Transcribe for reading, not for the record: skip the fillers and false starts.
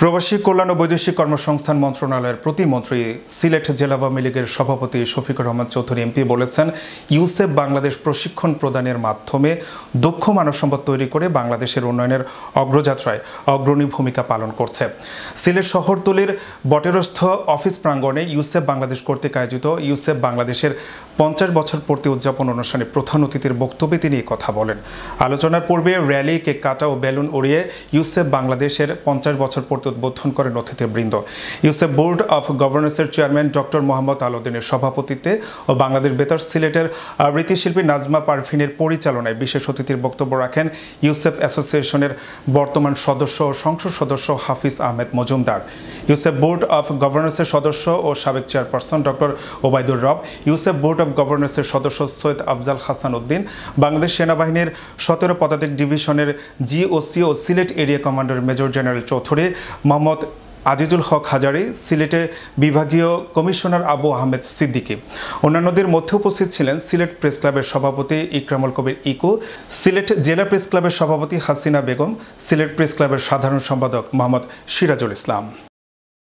প্রবাসী কল্যাণ ও বৈদেশিক কর্মসংস্থান মন্ত্রণালয়ের প্রতিমন্ত্রী সিলেট জেলা আওয়ামী লীগের সভাপতি শফিকুর রহমান চৌধুরী এমপি বলেছেন, ইউসেফ বাংলাদেশ প্রশিক্ষণ প্রদানের মাধ্যমে দক্ষ মানবসম্পদ তৈরি করে বাংলাদেশের উন্নয়নের অগ্রযাত্রায় অগ্রণী ভূমিকা পালন করছে। সিলেট শহরতলির বটেরস্থ অফিস প্রাঙ্গণে ইউসেফ বাংলাদেশ কর্তৃক আয়োজিত ইউসেফ বাংলাদেশের 50 বছর পূর্তি উদযাপন অনুষ্ঠানে প্রধান অতিথির বক্তব্যে তিনি এই কথা বলেন। আলোচনার পূর্বে র্যালি, কেক কাটা ও বেলুন উড়িয়ে ইউসেফ বাংলাদেশের 50 বছর পূর্তি উদ্বোধন করেন অতিথিবৃন্দ। ইউসেফ বোর্ড অফ গভর্নেন্সের চেয়ারম্যান ডক্টর মোহাম্মদ আলাউদ্দিনের সভাপতিত্বে ও বাংলাদেশ বেতার সিলেটের আবৃত্তিশিল্পী নাজমা পারভিনের পরিচালনায় বিশেষ অতিথির বক্তব্য রাখেন ইউসেফ অ্যাসোসিয়েশনের বর্তমান সদস্য ও সংসদ সদস্য Hafiz Ahmed Majumdar, UCEP board of গভর্নেন্সের সদস্য ও সাবেক চেয়ারপারসন ডক্টর ওবায়দুর রব, ইউসেফ বোর্ড অফ গভর্নেন্সের সদস্য সৈয়দ আফজাল হাসান উদ্দিন, বাংলাদেশ সেনাবাহিনীর 17 পদাতিক ডিভিশনের জিওসি ও Sylhet area commander major general Chowdhury Mohammad Azizul Haque Hazari, সিলেটে বিভাগীয় কমিশনার আবু আহমেদ সিদ্দিকী। অন্যান্যদের মধ্যে উপস্থিত ছিলেন সিলেট প্রেস ক্লাবের সভাপতি ইকরামুল কবির ইকু, সিলেট জেলা প্রেস ক্লাবের সভাপতি হাসিনা বেগম, সিলেট প্রেস ক্লাবের সাধারণ সম্পাদক মোহাম্মদ সিরাজুল ইসলাম।